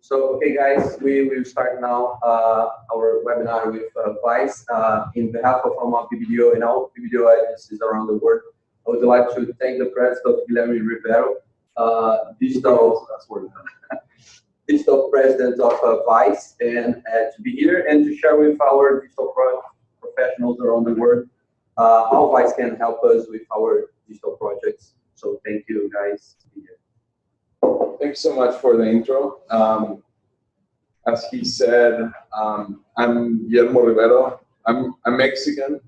So, okay, guys, we will start now our webinar with Vice. In behalf of AlmapBBDO and all BBDO agencies around the world, I would like to thank the president of Guillermo Riveiro, digital digital president of Vice, and to be here and to share with our digital professionals around the world how Vice can help us with our digital projects. So, thank you, guys, to be here. Thanks so much for the intro. As he said, I'm Guillermo Riveiro. I'm Mexican,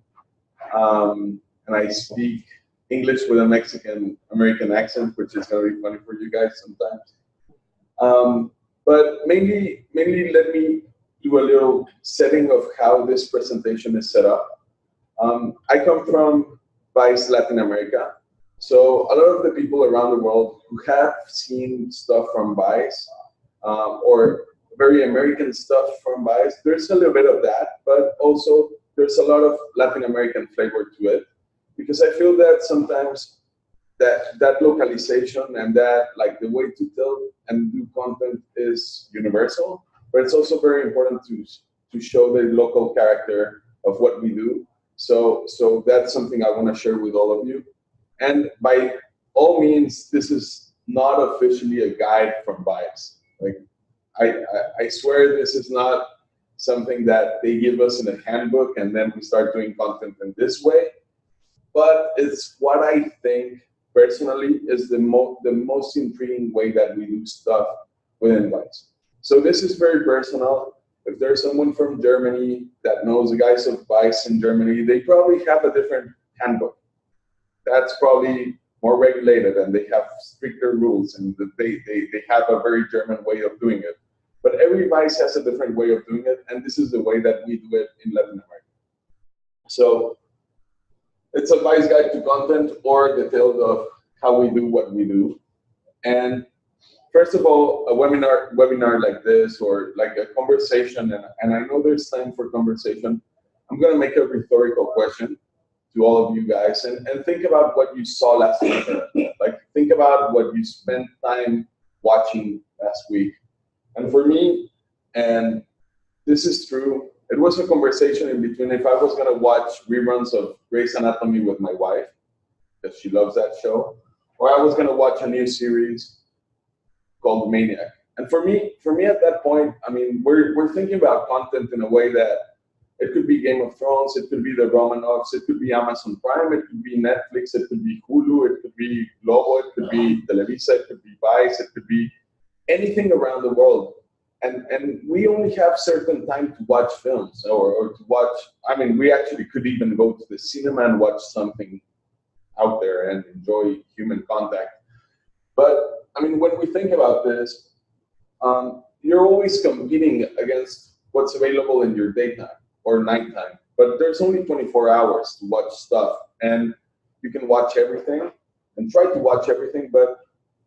and I speak English with a Mexican-American accent, which is going to be funny for you guys sometimes. But mainly let me do a little setting of how this presentation is set up. I come from Vice Latin America. So a lot of the people around the world who have seen stuff from Vice, or very American stuff from Vice, there's a little bit of that, but also there's a lot of Latin American flavor to it, because I feel that sometimes that localization and that, like, the way to tell and do content is universal, but it's also very important to show the local character of what we do. So that's something I want to share with all of you. And by all means, this is not officially a guide from Vice. Like, I swear this is not something that they give us in a handbook and then we start doing content in this way. But it's what I think personally is the most intriguing way that we do stuff within Vice. So this is very personal. If there's someone from Germany that knows the guys of Vice in Germany, they probably have a different handbook. That's probably more regulated and they have stricter rules and they have a very German way of doing it. But every Vice has a different way of doing it, and this is the way that we do it in Latin America. So it's a Vice guide to content, or details of how we do what we do. And first of all, a webinar like this, or like a conversation, and I know there's time for conversation, I'm gonna make a rhetorical question to all of you guys, and think about what you saw last week. Like, think about what you spent time watching last week. And for me, and this is true, it was a conversation in between if I was gonna watch reruns of Grey's Anatomy with my wife, because she loves that show, or I was gonna watch a new series called Maniac. And for me at that point, I mean, we're thinking about content in a way that it could be Game of Thrones, it could be the Romanovs, it could be Amazon Prime, it could be Netflix, it could be Hulu, it could be Globo, it could be Televisa, it could be Vice, it could be anything around the world. And we only have certain time to watch films or to watch, I mean, we actually could even go to the cinema and watch something out there and enjoy human contact. But I mean, when we think about this, you're always competing against what's available in your daytime or nighttime, but there's only 24 hours to watch stuff, and you can watch everything and try to watch everything, but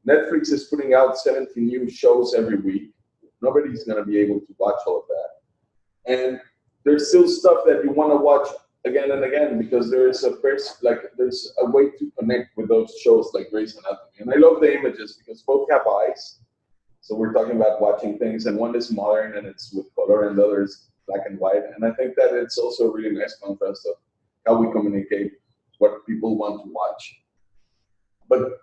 Netflix is putting out 70 new shows every week. Nobody's gonna be able to watch all of that. And there's still stuff that you wanna watch again and again, because there's a way to connect with those shows like Grey's Anatomy. And I love the images because both have eyes. So we're talking about watching things, and one is modern and it's with color, and the other is black and white. And I think that it's also a really nice contrast of how we communicate what people want to watch. But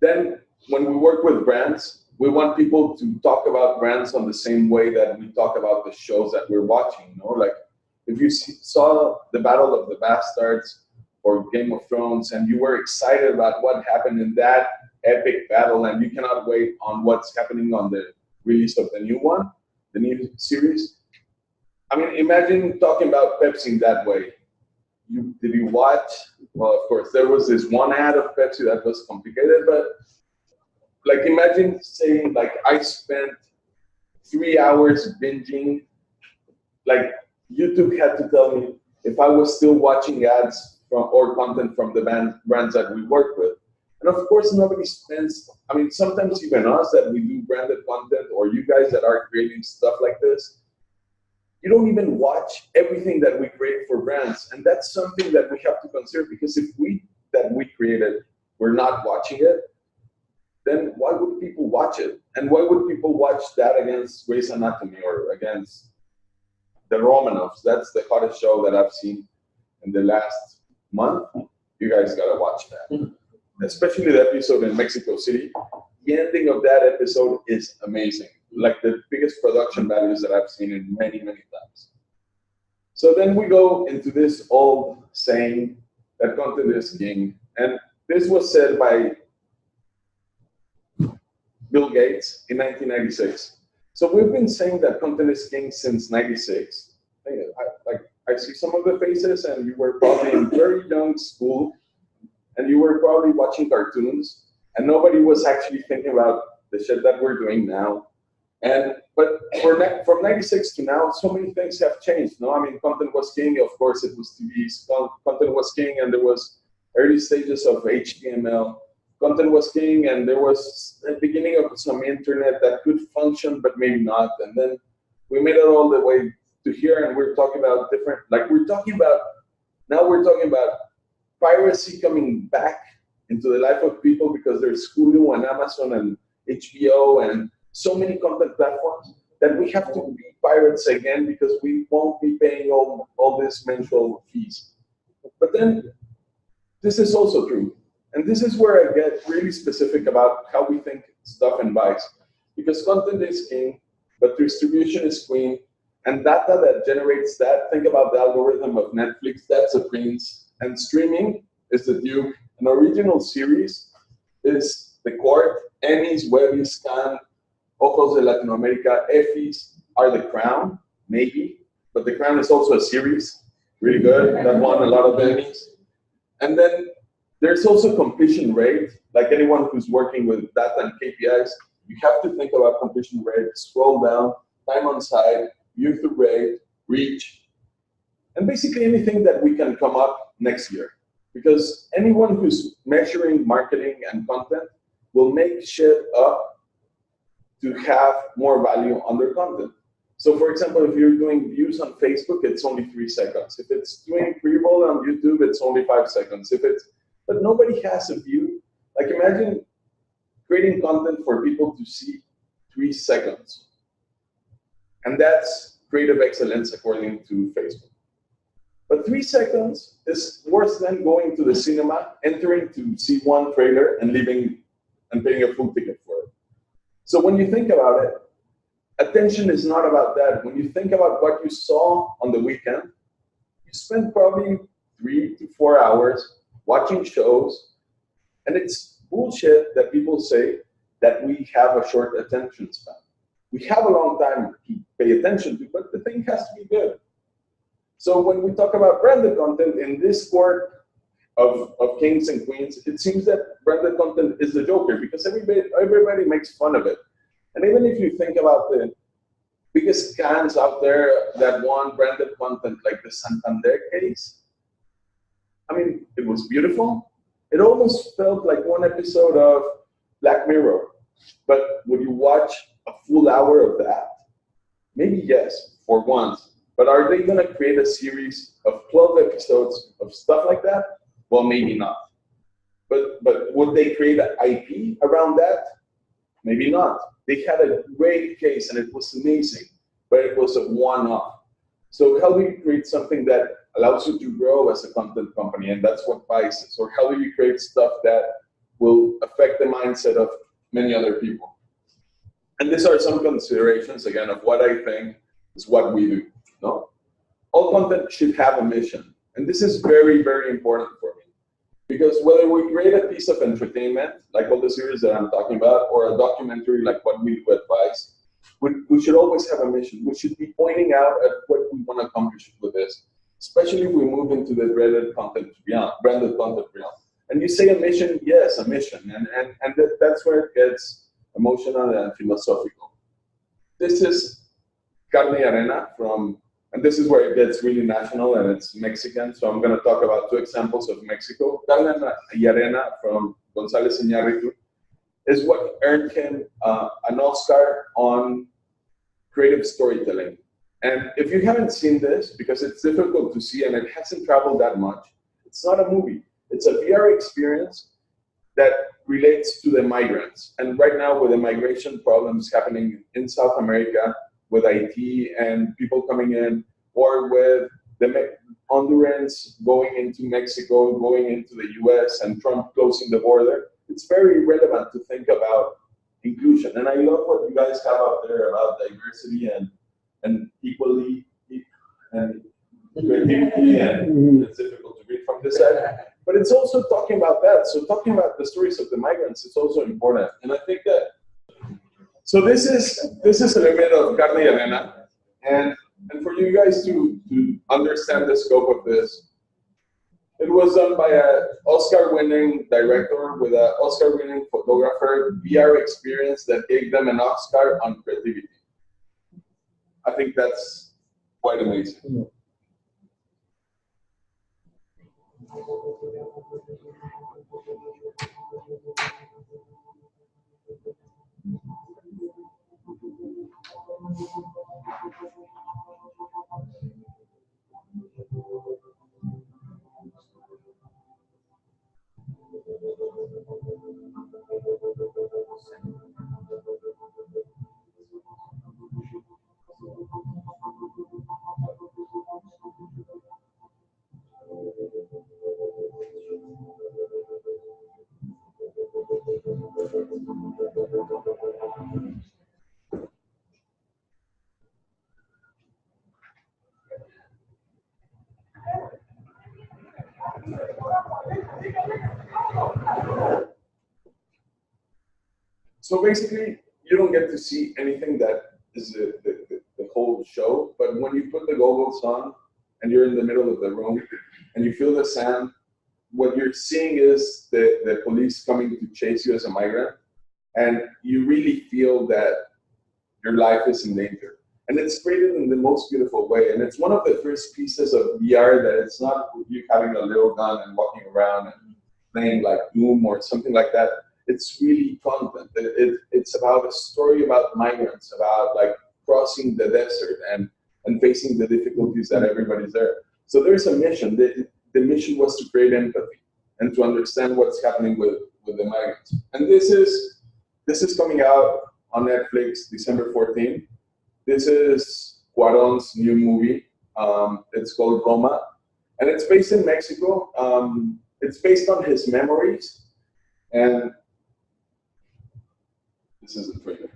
then when we work with brands, we want people to talk about brands on the same way that we talk about the shows that we're watching. You know, like if you saw the Battle of the Bastards or Game of Thrones, and you were excited about what happened in that epic battle, and you cannot wait on what's happening on the release of the new one, the new series. I mean, imagine talking about Pepsi in that way. Did you watch? Well, of course, there was this one ad of Pepsi that was complicated, but like, imagine saying, like, I spent 3 hours binging. Like, YouTube had to tell me if I was still watching ads or content from the brands that we work with. And of course, nobody spends, I mean, sometimes even us that we do branded content, or you guys that are creating stuff like this, you don't even watch everything that we create for brands. And that's something that we have to consider, because if that we created, we're not watching it, then why would people watch it? And why would people watch that against Grey's Anatomy or against the Romanovs? That's the hottest show that I've seen in the last month. You guys gotta watch that. Especially the episode in Mexico City. The ending of that episode is amazing. Like the biggest production values that I've seen in many, many times. So then we go into this old saying that content is king. And this was said by Bill Gates in 1996. So we've been saying that content is king since 96. I see some of the faces, and you were probably in very young school, and you were probably watching cartoons, and nobody was actually thinking about the shit that we're doing now. But from 96 to now, so many things have changed. No, I mean, content was king. Of course, it was TV. Content was king, and there was early stages of HTML. Content was king, and there was the beginning of some internet that could function, but maybe not. And then we made it all the way to here, and we're talking about different, like we're talking about piracy coming back into the life of people because there's Hulu and Amazon and HBO and so many content platforms that we have to be pirates again because we won't be paying all these mensual fees. But then this is also true. And this is where I get really specific about how we think stuff in Vice. Because content is king, but distribution is queen. And data that generates that, think about the algorithm of Netflix, that's a prince. And streaming is the duke. An original series is the court. Emmys, Webbies, Cannes, Ojos de Latinoamérica, Effies are the crown, maybe. But the crown is also a series, really good. That won a lot of Emmys. And then there's also completion rate. Like anyone who's working with data and KPIs, you have to think about completion rate. Scroll down, time on site, view-through rate, reach, and basically anything that we can come up next year. Because anyone who's measuring marketing and content will make shit up to have more value on their content. So for example, if you're doing views on Facebook, it's only 3 seconds. If it's doing pre-roll on YouTube, it's only 5 seconds. But nobody has a view. Like imagine creating content for people to see 3 seconds. And that's creative excellence according to Facebook. But 3 seconds is worse than going to the cinema, entering to see one trailer and leaving and paying a full ticket for it. So when you think about it, attention is not about that. When you think about what you saw on the weekend, you spent probably 3 to 4 hours watching shows, and it's bullshit that people say that we have a short attention span. We have a long time to pay attention to, but the thing has to be good. So when we talk about branded content in this court of kings and queens, it seems that branded content is the joker because everybody makes fun of it. And even if you think about the biggest scams out there that won branded content, like the Santander case, I mean, it was beautiful. It almost felt like one episode of Black Mirror. But would you watch a full hour of that? Maybe yes, for once. But are they going to create a series of 12 episodes of stuff like that? Well, maybe not. But would they create an IP around that? Maybe not. They had a great case and it was amazing, but it was a one-off. So how do you create something that allows you to grow as a content company? And that's what Vice is. Or how do you create stuff that will affect the mindset of many other people? And these are some considerations, again, of what I think is what we do. No? All content should have a mission. And this is very, very important for me. Because whether we create a piece of entertainment, like all the series that I'm talking about, or a documentary like what we do at Vice, we should always have a mission. We should be pointing out at what we want to accomplish with this, especially if we move into the branded content realm. And you say a mission, yes, a mission. And that's where it gets emotional and philosophical. This is Carne y Arena from, and this is where it gets really national and it's Mexican. So I'm going to talk about 2 examples of Mexico. Carne y Arena from González Iñárritu is what earned him an Oscar on creative storytelling. And if you haven't seen this, because it's difficult to see and it hasn't traveled that much, it's not a movie. It's a VR experience that relates to the migrants. And right now, with the migration problems happening in South America, with Haiti and people coming in, or with the Hondurans going into Mexico, going into the US, and Trump closing the border, it's very relevant to think about inclusion. And I love what you guys have out there about diversity and equality and creativity, and it's difficult to read from this side. But it's also talking about that. So talking about the stories of the migrants is also important. And I think that, so this is a little bit of carne y arena. And for you guys to understand the scope of this, it was done by an Oscar-winning director with an Oscar-winning photographer, VR experience that gave them an Oscar on creativity. I think that's quite amazing. So basically, you don't get to see anything that is the whole show, but when you put the goggles on and you're in the middle of the room and you feel the sand, what you're seeing is the police coming to chase you as a migrant, and you really feel that your life is in danger. And it's created in the most beautiful way. And it's one of the first pieces of VR that it's not you having a little gun and walking around and playing like Doom or something like that. It's really content. It's about a story about migrants, about like crossing the desert and facing the difficulties that everybody's there. So there's a mission. The mission was to create empathy and to understand what's happening with the migrants. And this is coming out on Netflix December 14th. This is Cuarón's new movie. It's called Roma, and it's based in Mexico. It's based on his memories, and this is the trailer.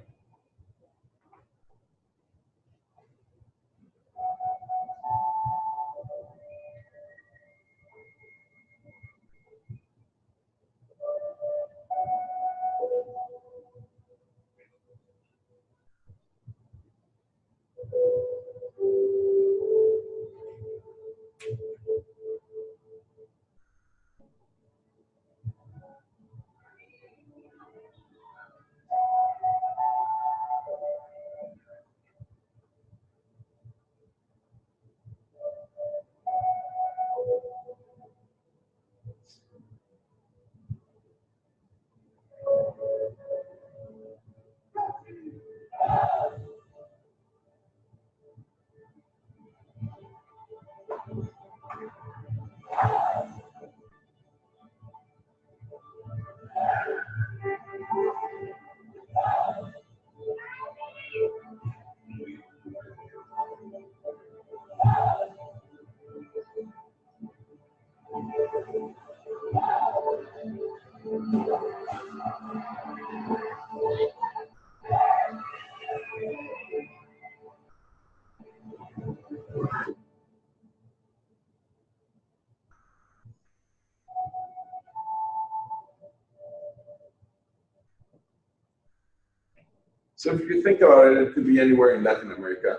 So if you think about it, it could be anywhere in Latin America.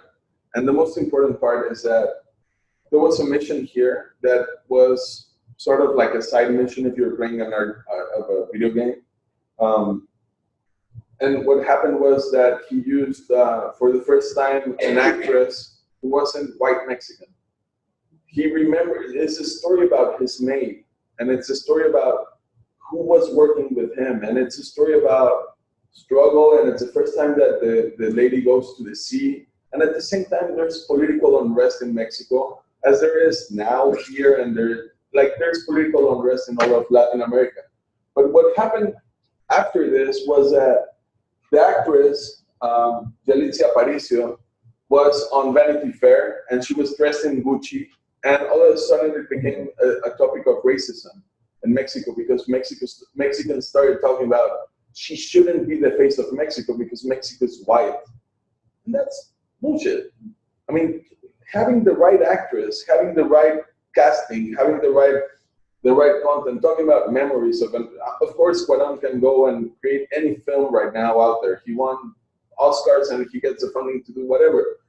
And the most important part is that there was a mission here that was sort of like a side mission if you're playing of a video game. And what happened was that he used, for the first time, an actress who wasn't white Mexican. He remembered, it's a story about his maid, and it's a story about who was working with him, and it's a story about struggle, and it's the first time that the lady goes to the sea. And at the same time, there's political unrest in Mexico, as there is now here, and there's political unrest in all of Latin America. But what happened after this was that the actress, Yalitza Aparicio, was on Vanity Fair, and she was dressed in Gucci, and all of a sudden it became a topic of racism in Mexico, because Mexicans started talking about she shouldn't be the face of Mexico because Mexico is white. And that's bullshit. I mean, having the right actress, having the right casting, having the right content, talking about memories of course, Cuarón can go and create any film right now out there. He won Oscars and he gets the funding to do whatever.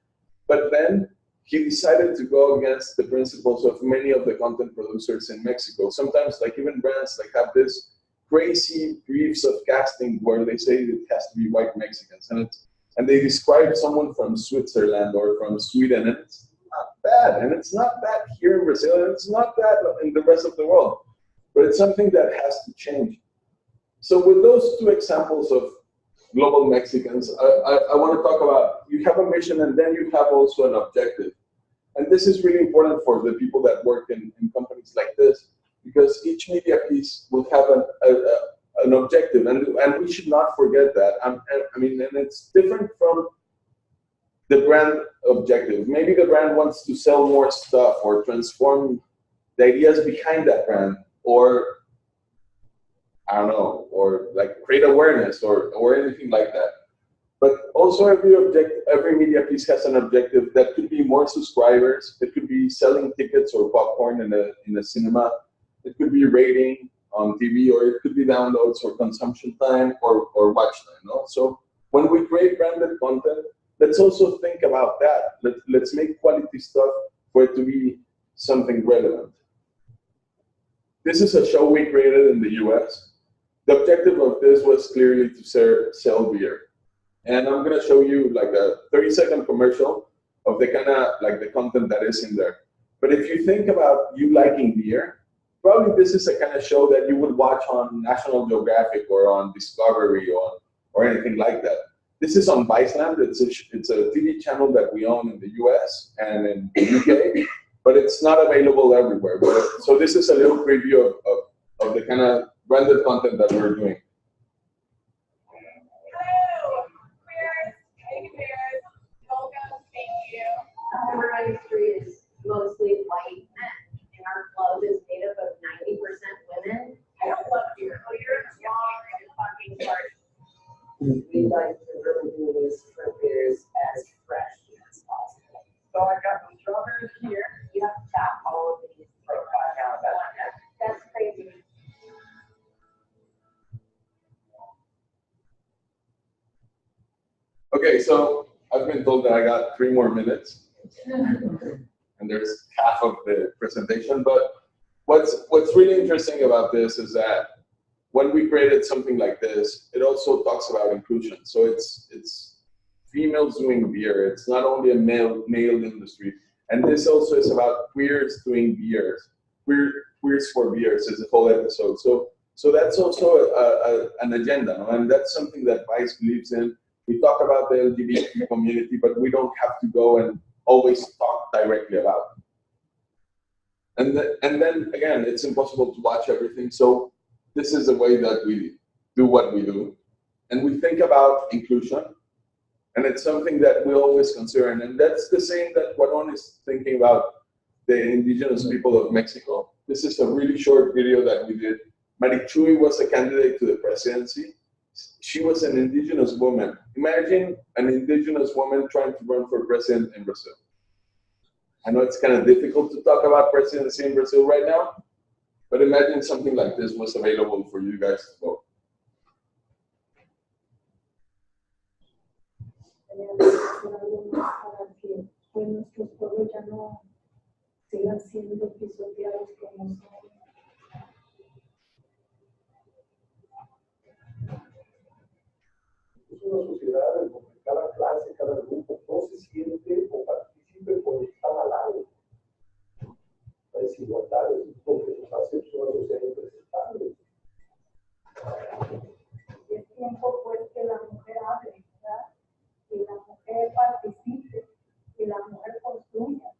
But then he decided to go against the principles of many of the content producers in Mexico. Sometimes, like even brands, like have this crazy briefs of casting where they say it has to be white Mexicans, and they describe someone from Switzerland or from Sweden, and it's not bad, and it's not bad here in Brazil, and it's not bad in the rest of the world, but it's something that has to change. So with those two examples of global Mexicans, I want to talk about, you have a mission and then you have also an objective. And this is really important for the people that work in companies like this, because each media piece will have an objective, and we should not forget that. I mean, and it's different from the brand objective. Maybe the brand wants to sell more stuff or transform the ideas behind that brand, or I don't know, or like create awareness or anything like that. But also every media piece has an objective that could be more subscribers, it could be selling tickets or popcorn in a cinema, it could be rating on TV, or it could be downloads or consumption time or watch time. No? So when we create branded content, let's also think about that. Let's make quality stuff for it to be something relevant. This is a show we created in the US. The objective of this was clearly to sell beer. And I'm gonna show you like a 30-second commercial of the kind of like the content that is in there. But if you think about you liking beer, probably this is a kind of show that you would watch on National Geographic or on Discovery or anything like that. This is on Vice Latam. It's a TV channel that we own in the US and in the UK, but it's not available everywhere. So this is a little preview of the kind of branded content that we're doing. Our industry is mostly white men, and our club is made up of 90% women. I don't love beer. Oh, you're wrong. Fucking sorry. We like to really do this for beers as fresh as possible. So I got some strawberries here. You have to tap all of these. That's crazy. Okay, so I've been told that I got 3 more minutes. And there's half of the presentation, but what's really interesting about this is that when we created something like this, it also talks about inclusion. So it's females doing beer. It's not only a male industry, and this also is about queers doing beers. Queers for beers is the whole episode. So that's also an agenda, no? And that's something that Vice believes in. We talk about the LGBT community, but we don't have to go and always talk directly about it. And then again, it's impossible to watch everything. So this is the way that we do what we do. And we think about inclusion. And it's something that we always consider. And that's the same that Cuarón is thinking about the indigenous people of Mexico. This is a really short video that we did. Marichui was a candidate to the presidency. She was an indigenous woman. Imagine an indigenous woman trying to run for president in Brazil. I know it's kind of difficult to talk about presidency in Brazil right now, but imagine something like this was available for you guys to vote. Es una sociedad en donde cada clase, cada grupo no se siente o participe por estar al lado. La desigualdad es lo que nos hace una sociedad impresentable. Es tiempo pues que la mujer hable, ¿verdad? Que la mujer participe, que la mujer construya.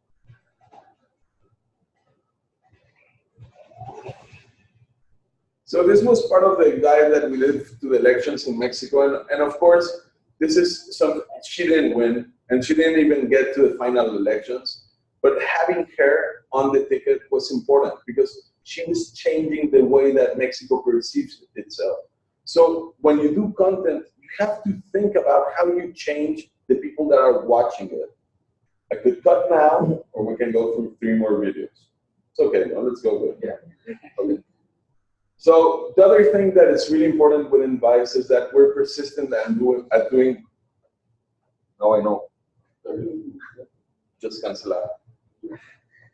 So this was part of the guide that we did to the elections in Mexico, and of course, this is some. She didn't win, and she didn't even get to the final elections. But having her on the ticket was important because she was changing the way that Mexico perceives itself. So when you do content, you have to think about how you change the people that are watching it. I could cut now, or we can go through 3 more videos. It's okay, no, let's go with it. Yeah. Okay. So the other thing that is really important within Vice is that we're persistent at doing. No, I know. Just cancel out.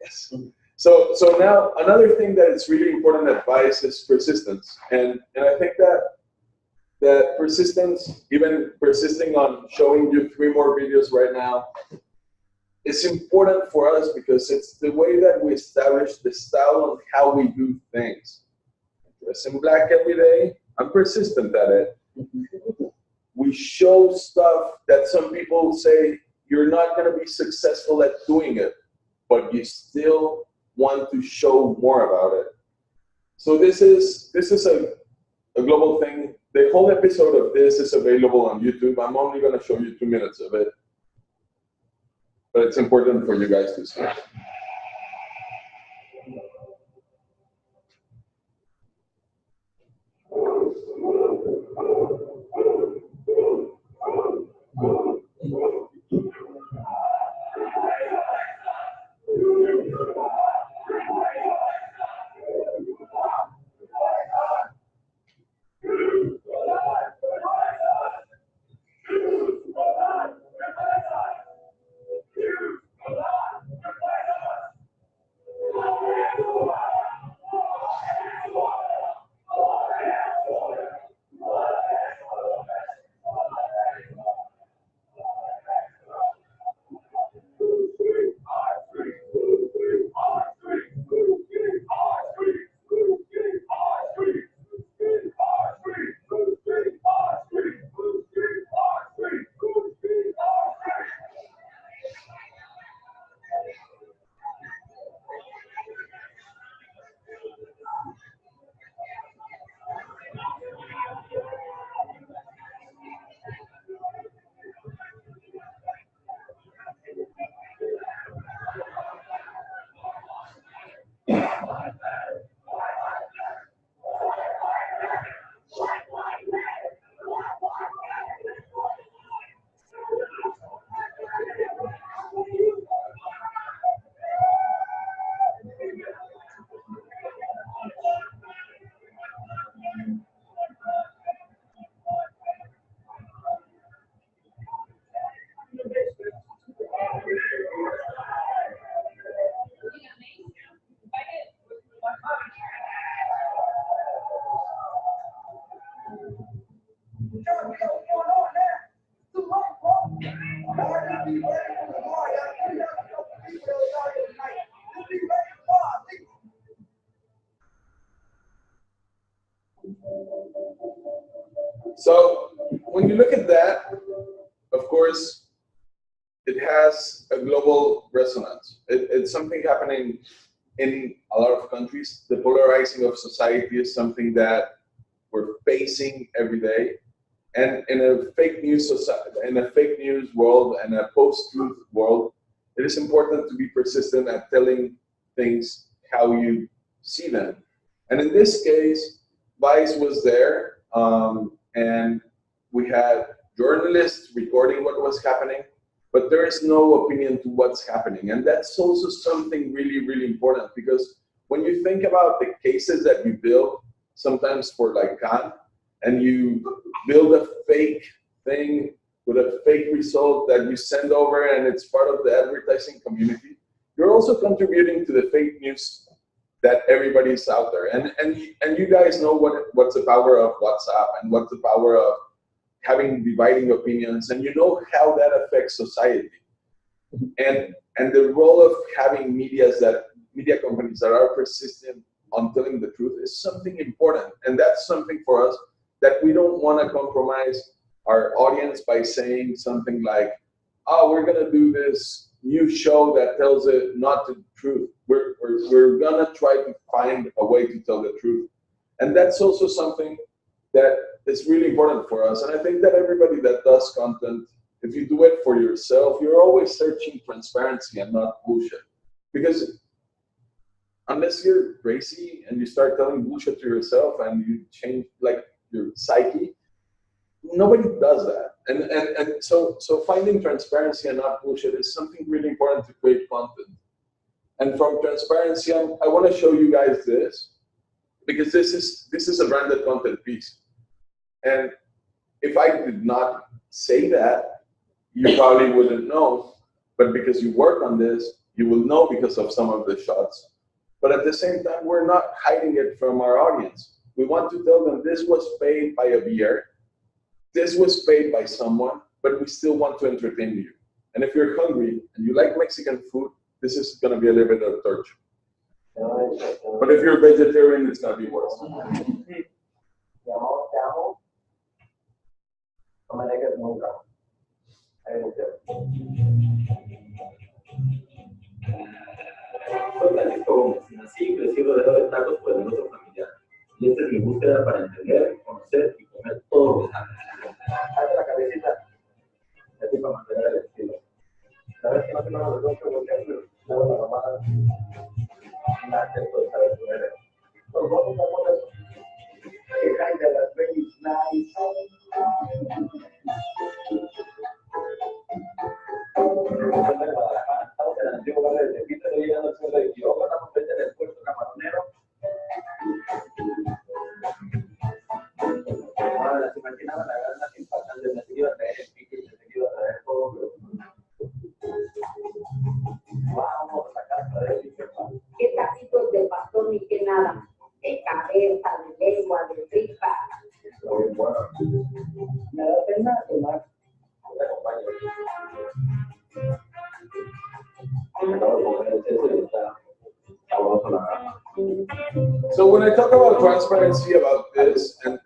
Yes. So now another thing that is really important at Vice is persistence, and I think that persistence, even persisting on showing you 3 more videos right now, is important for us because it's the way that we establish the style on how we do things. Dress in black every day. I'm persistent at it. We show stuff that some people say you're not going to be successful at doing it, but you still want to show more about it. So this is a global thing. The whole episode of this is available on YouTube. I'm only going to show you 2 minutes of it, but it's important for you guys to see. So when you look at that, of course, it has a global resonance. It's something happening in a lot of countries. The polarizing of society is something that we're facing every day. And in a fake news society, in a fake news world and a post-truth world, it is important to be persistent at telling things how you see them. And in this case, Vice was there, and we had journalists recording what was happening, but there is no opinion to what's happening. And that's also something really, really important, because when you think about the cases that you build, sometimes for like Khan, and you build a fake thing with a fake result that you send over and it's part of the advertising community, you're also contributing to the fake news that everybody's out there. And you guys know what's the power of WhatsApp and what's the power of having dividing opinions, and you know how that affects society. And the role of having media companies that are persistent on telling the truth is something important. And that's something for us that we don't want to compromise our audience by saying something like, oh, we're going to do this new show that tells it not the truth. We're going to try to find a way to tell the truth. And that's also something that is really important for us. And I think that everybody that does content, if you do it for yourself, you're always searching transparency and not bullshit. Because unless you're crazy and you start telling bullshit to yourself and you change like your psyche, nobody does that. And so finding transparency and not bullshit is something really important to create content. And from transparency, I want to show you guys this, because this is a branded content piece. And if I did not say that, you probably wouldn't know. But because you work on this, you will know because of some of the shots. But at the same time, we're not hiding it from our audience. We want to tell them this was paid by a beer, this was paid by someone, but we still want to entertain you. And if you're hungry and you like Mexican food, this is going to be a little bit of torture. But if you're a vegetarian, it's going to be worse. Francisco Gómez, nací y crecí rodeado de tacos poderoso familiar. Y esta es mi búsqueda para entender, conocer y comer todos los tacos. Haz la cabecita, así para mantener el estilo. La verdad es que no tengo nada de otro porque luego la mamá me hace todo saber su eres. Los vamos a poner que caen de las babies nice. De Guadalajara, estamos en el antiguo barrio de Tepito, estoy llegando al centro de Quiroga, estamos frente del puerto camaronero. Ahora, se imaginaban la ganas impactantes, me seguía a traer el pique, me seguía a traer todo, pero vamos a sacar para el pique. ¿Qué taquitos de pastor ni qué nada? De cabeza, de lengua, de tripa. Muy bueno. Me da pena tomar. Me acompaño. So when I talk about transparency about this, and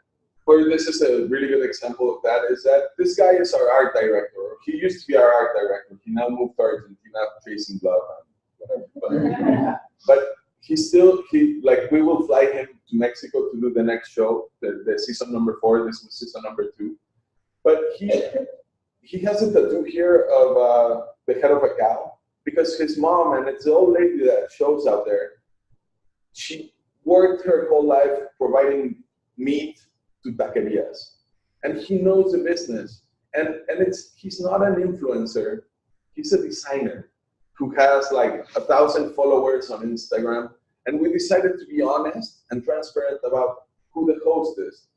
where this is a really good example of that, is that this guy is our art director. He used to be our art director. He now moved to Argentina chasing love and whatever. But we will fly him to Mexico to do the next show, the season number 4. This was season number 2. But he has a tattoo here of the head of a cow, because his mom, and it's the old lady that shows out there, she worked her whole life providing meat to taquerias. And he knows the business. And he's not an influencer, he's a designer who has like 1,000 followers on Instagram. And we decided to be honest and transparent about who the host is.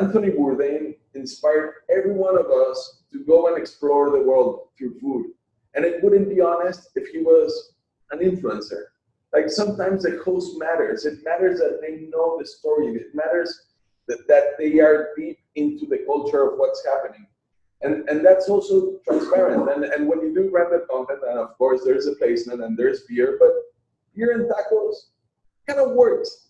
Anthony Bourdain inspired every one of us to go and explore the world through food. And it wouldn't be honest if he was an influencer. Like sometimes the host matters. It matters that they know the story. It matters that they are deep into the culture of what's happening. And that's also transparent. And when you do branded content, and of course there's a placement and there's beer, but beer and tacos kind of works.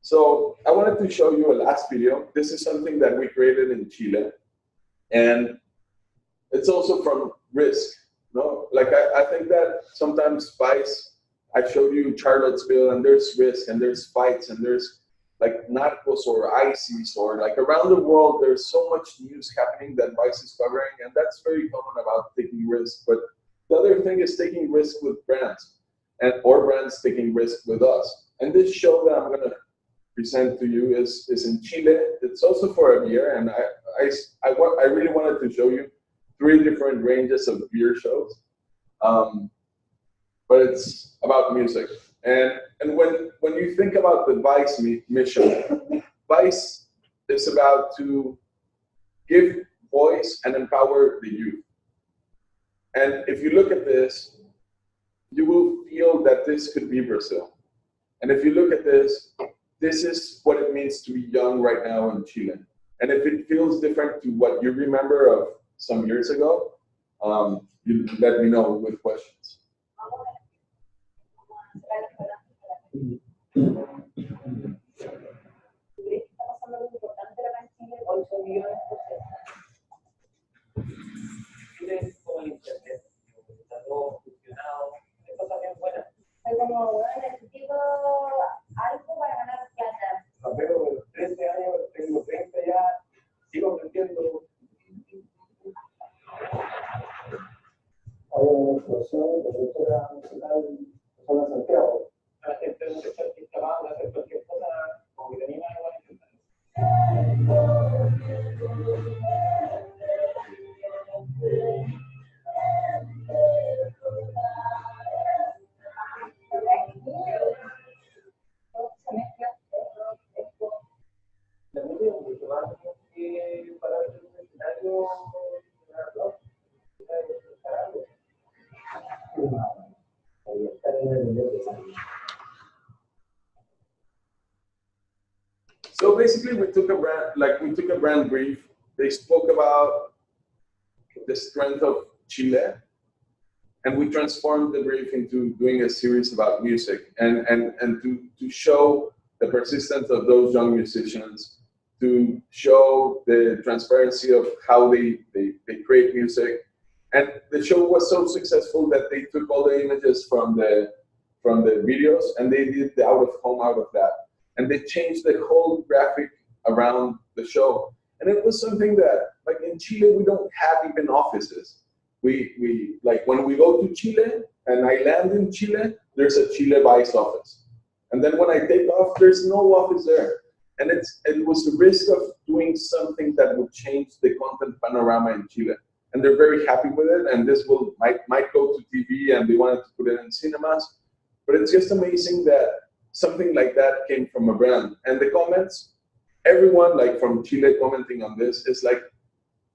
So I wanted to show you a last video. This is something that we created in Chile. And it's also from Risk. No, like I think that sometimes Vice, I showed you Charlottesville, and there's Risk, and there's fights, and there's like Narcos or ISIS, or like around the world, there's so much news happening that Vice is covering, and that's very common about taking risks. But the other thing is taking risk with brands, or brands taking risk with us. And this show that I'm gonna present to you is in Chile. It's also for a beer, and I really wanted to show you 3 different ranges of beer shows, but it's about music. And when you think about the Vice mission, Vice is about to give voice and empower the youth. And if you look at this, you will feel that this could be Brazil. And if you look at this, this is what it means to be young right now in Chile. And if it feels different to what you remember of some years ago, you let me know with questions. Como, bueno, necesito algo para ganar plata. situación de la nacional, zona Santiago. A la gente no se está instalando, hacer cualquier cosa, como que tenía más igual a intentar. La música mucho más que para el escenario So basically, we took a brand brief. They spoke about the strength of Chile, and we transformed the brief into doing a series about music and to show the persistence of those young musicians, to show the transparency of how they create music. And the show was so successful that they took all the images from the videos and they did the out of home out of that. And they changed the whole graphic around the show. And it was something that, like in Chile, we don't have even offices. We like when we go to Chile and I land in Chile, there's a Chile Vice office. And then when I take off, there's no office there. And it was the risk of doing something that would change the content panorama in Chile. And they're very happy with it. And this might go to TV and they wanted to put it in cinemas. But it's just amazing that something like that came from a brand. And the comments, everyone like from Chile commenting on this is like,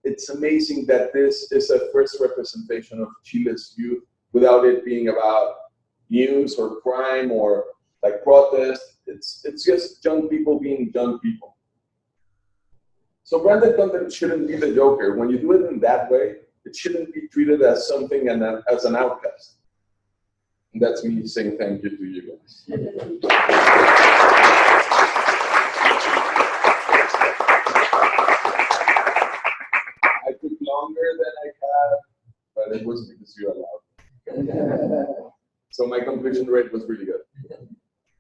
it's amazing that this is a first representation of Chile's youth without it being about news or crime or like protest. It's just young people being young people. So branded content shouldn't be the joker. When you do it in that way, it shouldn't be treated as something and as an outcast. And that's me saying thank you to you guys. I took longer than I had, but it was because you allowed. So my completion rate was really good.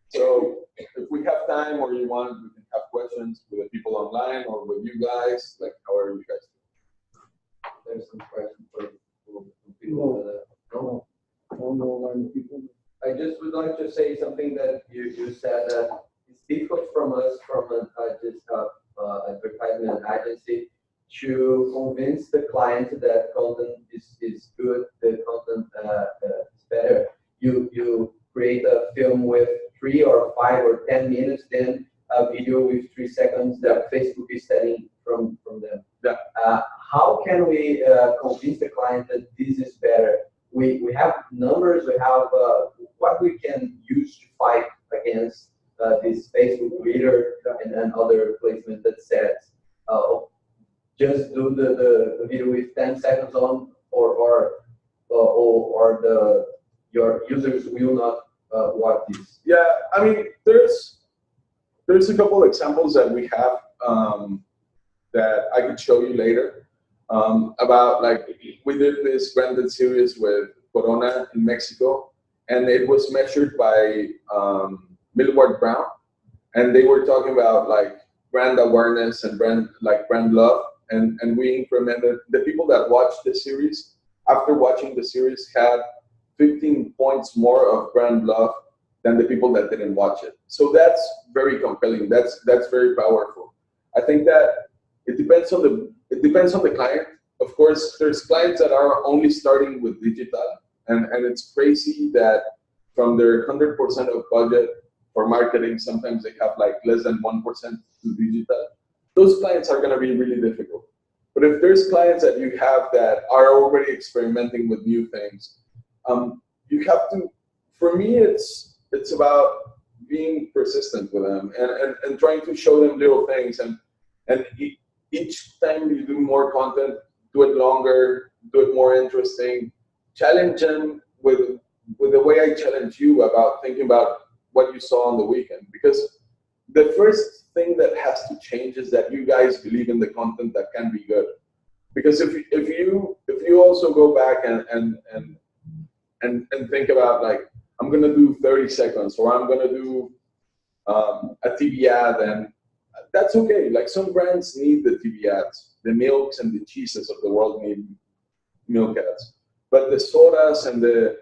So if we have time or you want, we can have questions with the people online or with you guys, like however you guys do. There's some questions for people. I just would like to say something that you said that it's difficult from us, from an advertisement agency, to convince the client that content is good, the content is better. You create a film with 3 or 5 or 10 minutes, then a video with 3 seconds that Facebook is selling from them. Yeah. How can we convince the client that this is better? We have numbers, we have what we can use to fight against this Facebook Twitter and other placement that says just do the video with 10 seconds on or your users will not watch this. Yeah, I mean, there's a couple examples that we have that I could show you later about, like, we did this branded series with Corona in Mexico, and it was measured by Millward Brown, and they were talking about like brand awareness and brand love, and we implemented the people that watched the series. After watching the series, had 15 points more of brand love than the people that didn't watch it. So that's very compelling. That's very powerful. I think that it depends on the client. Of course, there's clients that are only starting with digital, and it's crazy that from their 100% of budget for marketing, sometimes they have like less than 1% to digital. Those clients are going to be really difficult. But if there's clients that you have that are already experimenting with new things, you have to, for me, it's about being persistent with them and trying to show them little things. And each time you do more content, do it longer, do it more interesting, challenge them with the way I challenge you about thinking about what you saw on the weekend. Because the first thing that has to change is that you guys believe in the content that can be good. Because if you also go back and think about, like, I'm gonna do 30 seconds or I'm gonna do a TV ad, and that's okay. Like, some brands need the TV ads. The milks and the cheeses of the world need milk ads. but the sodas and the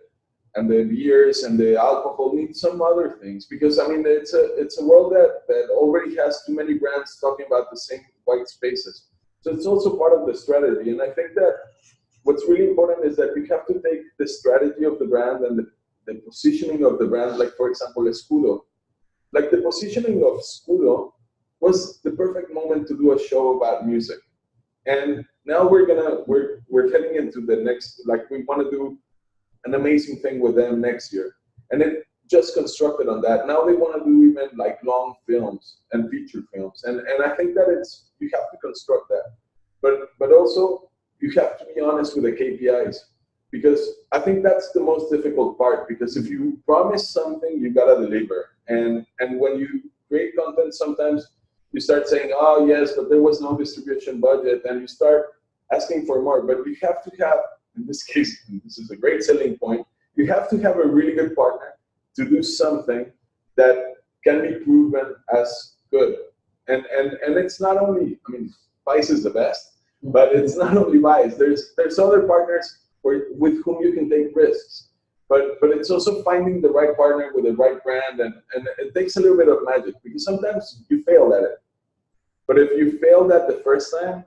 beers and the alcohol need some other things, because I mean it's a world that already has too many brands talking about the same white spaces. So it's also part of the strategy, and I think that what's really important is that you have to take the strategy of the brand and the positioning of the brand. Like for example, Escudo. Like the positioning of Escudo was the perfect moment to do a show about music, and now we're heading into the next. Like we want to do an amazing thing with them next year, and it just constructed on that. Now they want to do even like long films and feature films, and I think that you have to construct that, but also you have to be honest with the KPIs, because I think that's the most difficult part, because if you promise something, you gotta deliver, and when you create content, sometimes you start saying, oh yes, but there was no distribution budget, and you start asking for more, but you have to have, in this case, and this is a great selling point, you have to have a really good partner to do something that can be proven as good. And it's not only, I mean, Vice is the best, but it's not only Vice. There's other partners with whom you can take risks. But it's also finding the right partner with the right brand, and it takes a little bit of magic, because sometimes you fail at it. But if you failed at the first time,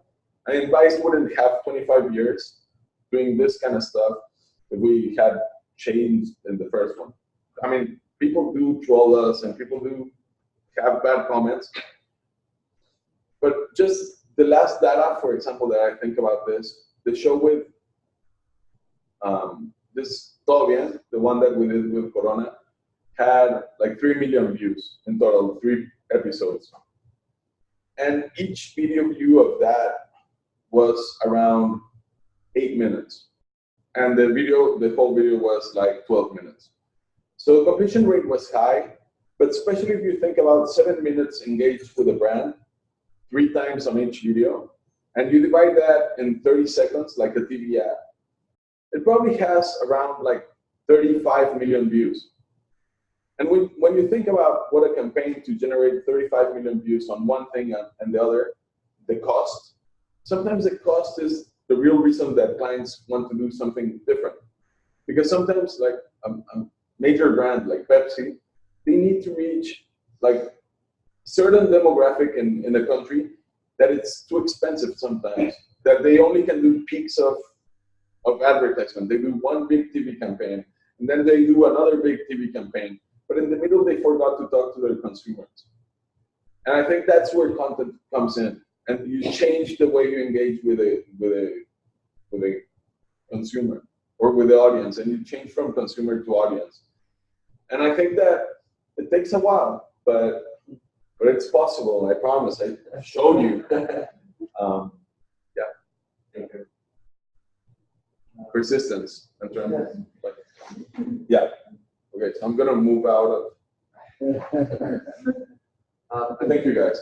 I mean, Vice wouldn't have 25 years doing this kind of stuff if we had changed in the first one. I mean, people do troll us and people do have bad comments, but just the last data, for example, that I think about this, the show with this Todo Bien, the one that we did with Corona, had like 3 million views in total, 3 episodes. And each video view of that was around 8 minutes. And the whole video was like 12 minutes. So the completion rate was high, but especially if you think about 7 minutes engaged with a brand, 3 times on each video, and you divide that in 30 seconds, like a TV ad, it probably has around like 35 million views. And when you think about what a campaign to generate 35 million views on one thing and the other, the cost, sometimes the cost is the real reason that clients want to do something different. Because sometimes like a major brand like Pepsi, they need to reach like certain demographic in a country that it's too expensive sometimes, that they only can do peaks of advertisement. They do one big TV campaign, and then they do another big TV campaign. But in the middle, they forgot to talk to their consumers. And I think that's where content comes in. And you change the way you engage with a consumer or with the audience, and you change from consumer to audience. And I think that it takes a while, but it's possible. I promise. I showed you. Yeah. Thank you. Persistence. Yeah. Okay, so I'm gonna move out of. Thank you guys.